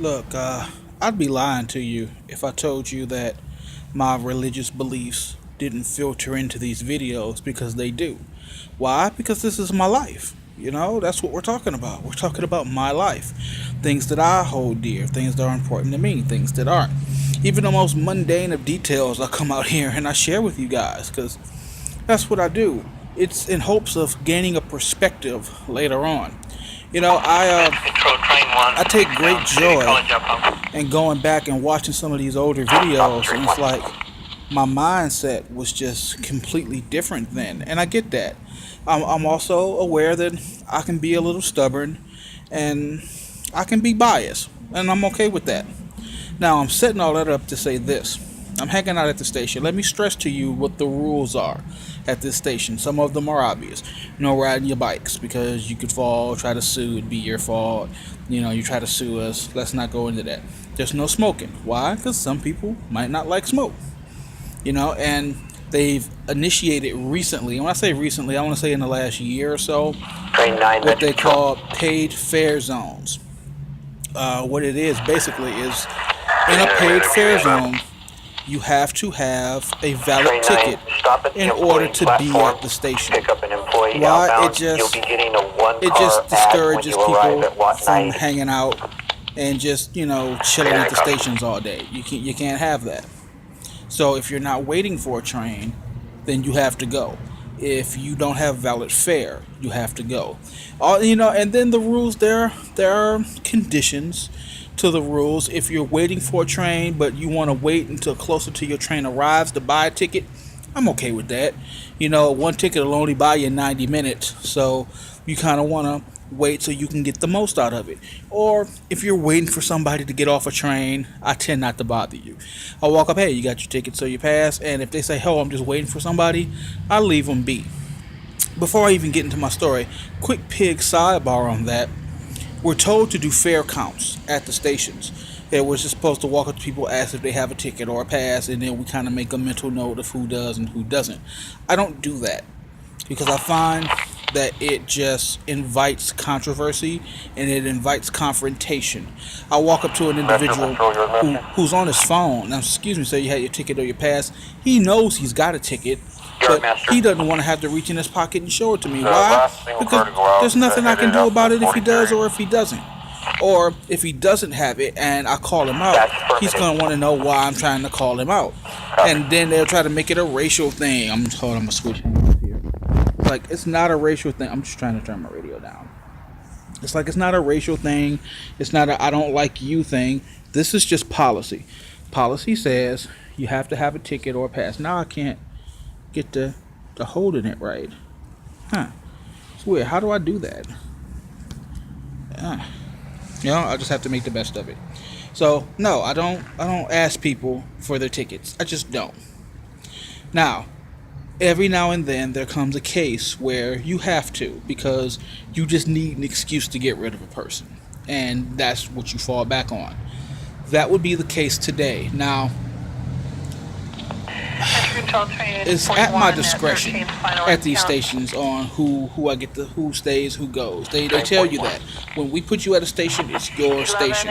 Look, I'd be lying to you if I told you that my religious beliefs didn't filter into these videos because they do. Why? Because this is my life. That's what we're talking about. We're talking about my life. Things that I hold dear, things that are important to me, things that aren't. Even the most mundane of details, I come out here and I share with you guys because that's what I do. It's in hopes of gaining a perspective later on. I take great joy in going back and watching some of these older videos, and it's like my mindset was just completely different then, and I get that. I'm also aware that I can be a little stubborn, and I can be biased, and I'm okay with that. Now, I'm setting all that up to say this. I'm hanging out at the station. Let me stress to you what the rules are at this station. Some of them are obvious. No riding your bikes because you could fall, try to sue, it'd be your fault. You try to sue us. Let's not go into that. There's no smoking. Why? Because some people might not like smoke. And they've initiated recently, and when I say recently, I want to say in the last year or so, Train 9, what they call paid fare zones. What it is basically is in a paid fare zone, you have to have a valid Train 9, ticket stop at the in order employee to be platform, at the station. pick up an employee Why? outbound. You'll be getting a It just one-car ad when discourages you arrive people at Lot from 90. hanging out and just chilling at the stations all day. You can't have that. So if you're not waiting for a train, then you have to go. If you don't have valid fare, you have to go. And then the rules, there are conditions to the rules. If you're waiting for a train but you want to wait until closer to your train arrives to buy a ticket, I'm okay with that. One ticket will only buy you 90 minutes, so you kind of want to wait so you can get the most out of it. Or if you're waiting for somebody to get off a train, I tend not to bother you. I walk up, hey, you got your ticket, so you pass. And if they say, oh, I'm just waiting for somebody, I leave them be. Before I even get into my story, quick pig sidebar on that. We're told to do fare counts at the stations. Yeah, we're just supposed to walk up to people, ask if they have a ticket or a pass, and then we kind of make a mental note of who does and who doesn't. I don't do that because I find that it just invites controversy and it invites confrontation. I walk up to an individual who's on his phone. Now, excuse me, say you had your ticket or your pass. He knows he's got a ticket, but he doesn't want to have to reach in his pocket and show it to me. Why? Because there's nothing I can do about it if he does or if he doesn't. Or if he doesn't have it and I call him out, he's going to want to know why I'm trying to call him out. And then they'll try to make it a racial thing. I'm going to switch hands here. Like, it's not a racial thing. I'm just trying to turn my radio down. It's like it's not a racial thing. It's not a I don't like you thing. This is just policy. Policy says you have to have a ticket or a pass. Now I can't get to holding it right. It's weird. How do I do that? I just have to make the best of it. So no, I don't ask people for their tickets. I just don't. Now, every now and then there comes a case where you have to because you just need an excuse to get rid of a person, and that's what you fall back on. That would be the case today. Now, it's at my discretion at these stations on who I get who stays, who goes. They tell you that when we put you at a station, it's your station.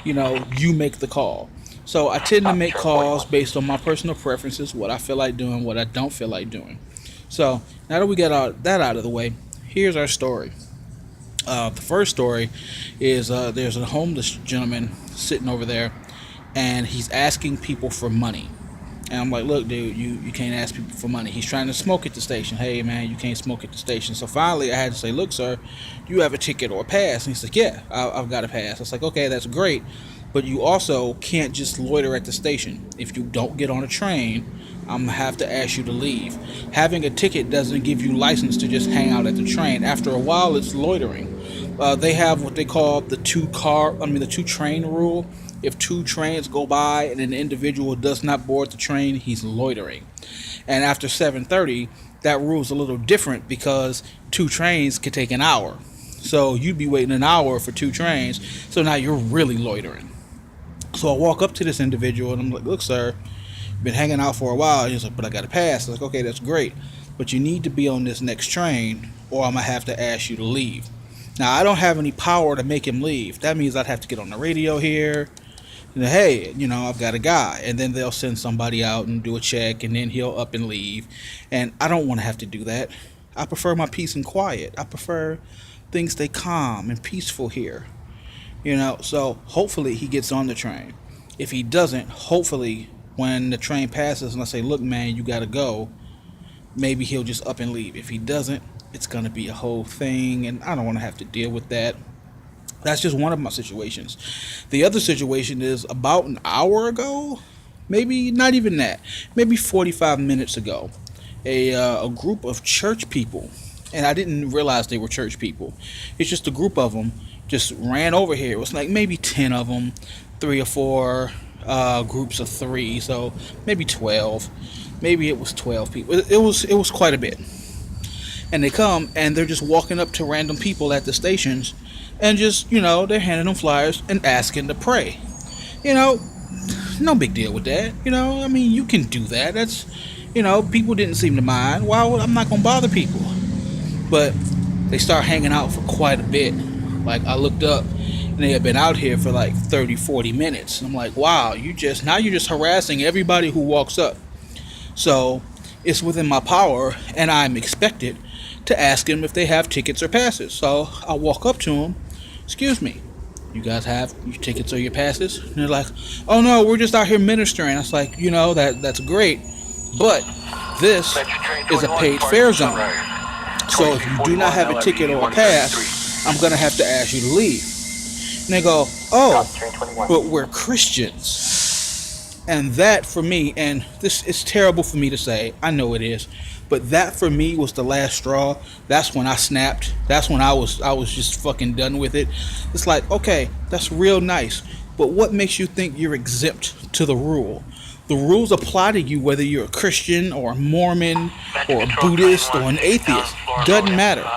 You make the call. So I tend to make calls based on my personal preferences, what I feel like doing, what I don't feel like doing. So now that we got that out of the way, here's our story. The first story is there's a homeless gentleman sitting over there, and he's asking people for money. And I'm like, look, dude, you can't ask people for money. He's trying to smoke at the station. Hey, man, you can't smoke at the station. So finally, I had to say, look, sir, do you have a ticket or a pass? And he's like, yeah, I've got a pass. I was like, okay, that's great. But you also can't just loiter at the station. If you don't get on a train, I'm going to have to ask you to leave. Having a ticket doesn't give you license to just hang out at the train. After a while, it's loitering. They have what they call the two train rule. If two trains go by and an individual does not board the train, he's loitering. And after 7:30, that rule is a little different because two trains could take an hour. So you'd be waiting an hour for two trains. So now you're really loitering. So I walk up to this individual and I'm like, look, sir, you've been hanging out for a while. He's like, but I got a pass. I was like, okay, that's great. But you need to be on this next train or I'm going to have to ask you to leave. Now, I don't have any power to make him leave. That means I'd have to get on the radio here. And, hey, I've got a guy. And then they'll send somebody out and do a check, and then he'll up and leave. And I don't want to have to do that. I prefer my peace and quiet. I prefer things stay calm and peaceful here. So hopefully he gets on the train. If he doesn't, hopefully when the train passes and I say, look, man, you got to go, maybe he'll just up and leave. If he doesn't, it's going to be a whole thing, and I don't want to have to deal with that. That's just one of my situations. The other situation is about an hour ago, maybe not even that, maybe 45 minutes ago, a group of church people, and I didn't realize they were church people. It's just a group of them just ran over here. It was like maybe 10 of them, 3 or 4 groups of 3, so maybe 12. Maybe it was 12 people. It was quite a bit. And they come and they're just walking up to random people at the stations and just, they're handing them flyers and asking to pray. No big deal with that. You can do that. That's, people didn't seem to mind. I'm not going to bother people. But they start hanging out for quite a bit. Like, I looked up and they had been out here for like 30, 40 minutes. I'm like, wow, you're just harassing everybody who walks up. So it's within my power, and I'm expected to ask them if they have tickets or passes. So I walk up to them, excuse me, you guys have your tickets or your passes? And they're like, oh no, we're just out here ministering. I was like, that's great, but this is a paid fare zone. So if you do not have a ticket or a pass, I'm going to have to ask you to leave. And they go, oh, but we're Christians. And that for me, and this is terrible for me to say, I know it is, but that for me was the last straw. That's when I snapped. That's when I was just fucking done with it. It's like, okay, that's real nice, but what makes you think you're exempt to the rule? The rules apply to you whether you're a Christian or a Mormon or a Buddhist or an atheist. Doesn't matter.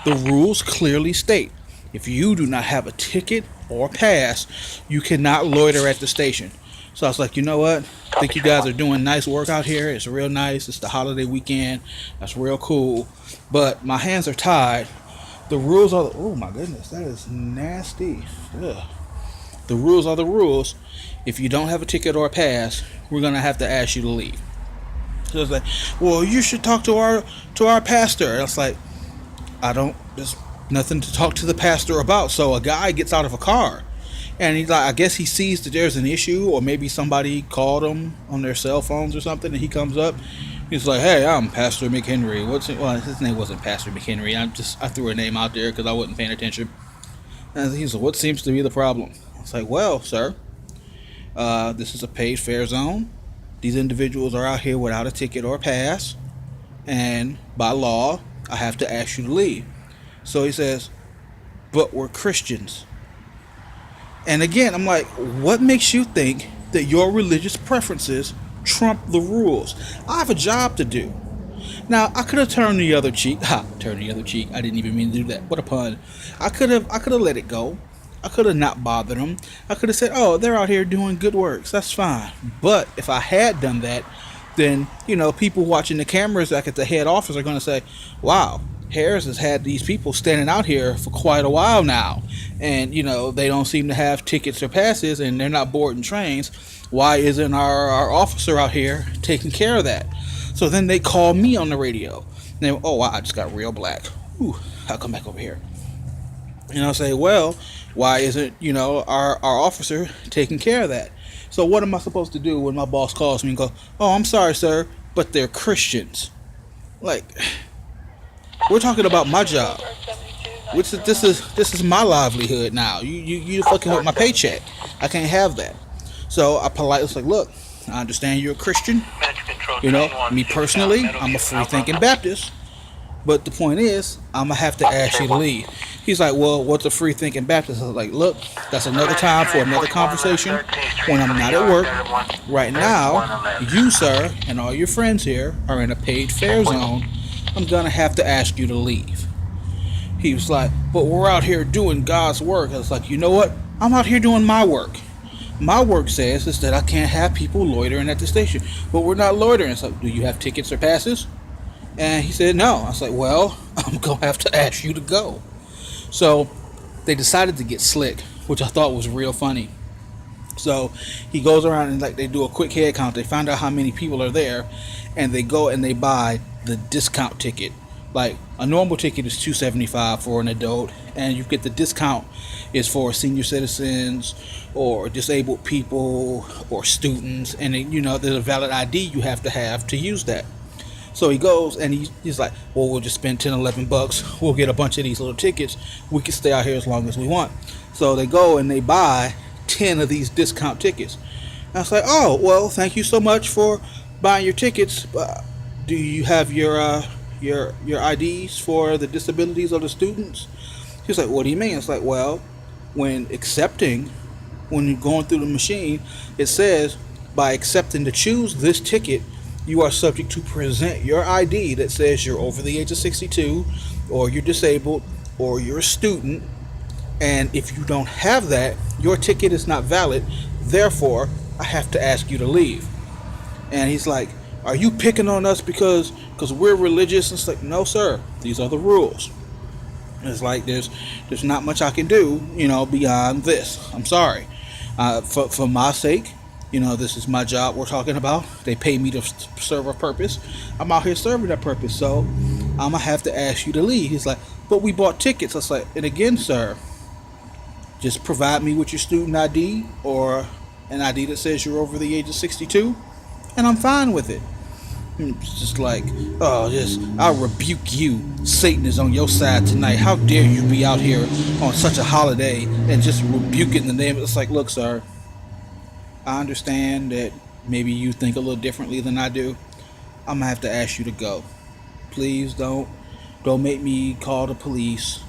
The rules clearly state if you do not have a ticket or pass, you cannot loiter at the station. So I was like, you know what? I think you guys are doing nice work out here. It's real nice. It's the holiday weekend. That's real cool. But my hands are tied. The rules are... Oh, my goodness. That is nasty. Ugh. The rules are the rules. If you don't have a ticket or a pass, we're going to have to ask you to leave. So it's like, well, you should talk to our pastor. And it's like, there's nothing to talk to the pastor about. So a guy gets out of a car. And he's like, I guess he sees that there's an issue, or maybe somebody called him on their cell phones or something, and he comes up. He's like, hey, I'm Pastor McHenry. Well, his name wasn't Pastor McHenry. I threw a name out there because I wasn't paying attention. And he's like, what seems to be the problem? I was like, well, sir, this is a paid fare zone. These individuals are out here without a ticket or a pass, and by law, I have to ask you to leave. So he says, but we're Christians. And again, I'm like, what makes you think that your religious preferences trump the rules? I have a job to do. Now, I could have turned the other cheek. Turned the other cheek. I didn't even mean to do that. What a pun. I could have let it go. I could have not bothered them. I could have said, oh, they're out here doing good works. That's fine. But if I had done that, then, people watching the cameras back at the head office are going to say, wow, Harris has had these people standing out here for quite a while now, and they don't seem to have tickets or passes, and they're not boarding trains. Why isn't our officer out here taking care of that? So then they call me on the radio. And they, oh wow, I just got real black. Ooh, I'll come back over here. And I'll say, well, why isn't our officer taking care of that? So what am I supposed to do when my boss calls me and go, oh, I'm sorry, sir, but they're Christians? Like, we're talking about my job. This is my livelihood now. You fucking with my paycheck. I can't have that. So I politely was like, look, I understand you're a Christian. Me personally, I'm a free-thinking Baptist. But the point is, I'm going to have to ask you to leave. He's like, well, what's a free-thinking Baptist? I was like, look, that's another time for another conversation when I'm not at work. Right now, you, sir, and all your friends here are in a paid fare zone. I'm going to have to ask you to leave. He was like, but we're out here doing God's work. I was like, you know what? I'm out here doing my work. My work says is that I can't have people loitering at the station. But we're not loitering. So, do you have tickets or passes? And he said, no. I was like, well, I'm going to have to ask you to go. So they decided to get slick, which I thought was real funny. So he goes around and like they do a quick head count. They find out how many people are there, and they go and they buy the discount ticket. Like a normal ticket is $275 for an adult, and you get the discount is for senior citizens or disabled people or students, and there's a valid ID you have to use that. So he goes and he's like, well, we'll just spend 10, 11 bucks. We'll get a bunch of these little tickets. We can stay out here as long as we want. So they go and they buy 10 of these discount tickets. And I was like, oh, well, thank you so much for buying your tickets. Do you have your IDs for the disabilities of the students? He's like, what do you mean? It's like, well, when you're going through the machine, it says by accepting to choose this ticket, you are subject to present your ID that says you're over the age of 62, or you're disabled, or you're a student. And if you don't have that, your ticket is not valid. Therefore, I have to ask you to leave. And he's like, are you picking on us because we're religious? And it's like, no, sir. These are the rules. And it's like there's not much I can do, beyond this. I'm sorry. For my sake, this is my job we're talking about. They pay me to serve a purpose. I'm out here serving that purpose. So I'm going to have to ask you to leave. He's like, but we bought tickets. I was like, and again, sir, just provide me with your student ID or an ID that says you're over the age of 62, and I'm fine with it. It's just like, I'll rebuke you. Satan is on your side tonight. How dare you be out here on such a holiday and just rebuke it in the name. It's like, look, sir, I understand that maybe you think a little differently than I do. I'm going to have to ask you to go. Please don't make me call the police.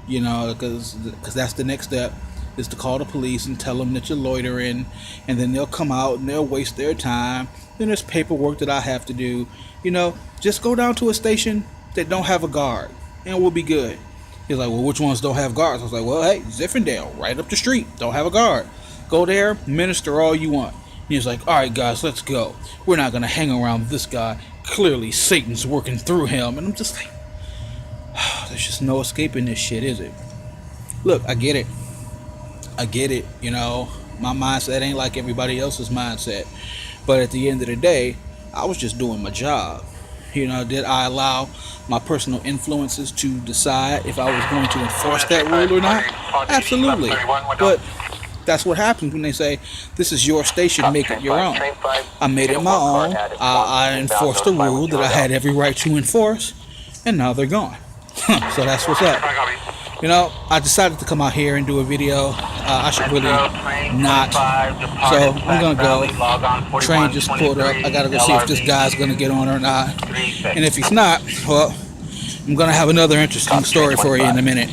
Because that's the next step, is to call the police and tell them that you're loitering, and then they'll come out and they'll waste their time. Then there's paperwork that I have to do. Just go down to a station that don't have a guard, and we'll be good. He's like, well, which ones don't have guards? I was like, well, hey, Zinfandel, right up the street, don't have a guard. Go there, minister all you want. He's like, all right, guys, let's go. We're not going to hang around this guy. Clearly, Satan's working through him. And I'm just like, there's just no escaping this shit, is it? Look, I get it. My mindset ain't like everybody else's mindset. But at the end of the day, I was just doing my job. Did I allow my personal influences to decide if I was going to enforce that rule or not? Absolutely. But that's what happens when they say, this is your station, make it your own. I made it my own. I enforced a rule that I had every right to enforce, and now they're gone. So that's what's up. I decided to come out here and do a video. I should really not. So I'm going to go. Train just pulled up. I got to go see if this guy's going to get on or not. And if he's not, well, I'm going to have another interesting story for you in a minute.